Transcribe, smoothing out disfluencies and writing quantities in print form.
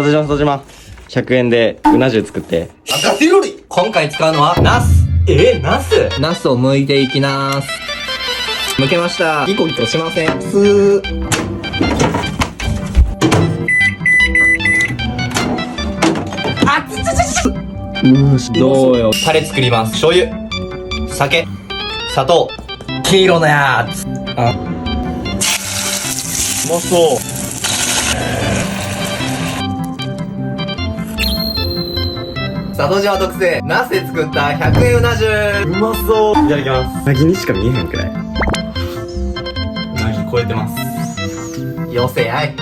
里島。100円でうな重作って。赤セロリ。今回使うのは、ナス。ナス？ナスを剥いていきます。剥けました。ギコギコしません。スー。どうよ。タレ作ります。醤油、酒、砂糖、黄色のやつ。うまそう。里島特製、ナスで作った100円うな重。うまそう。いただきます。うなぎにしか見えへんくらい。うなぎ超えてます。よせやい。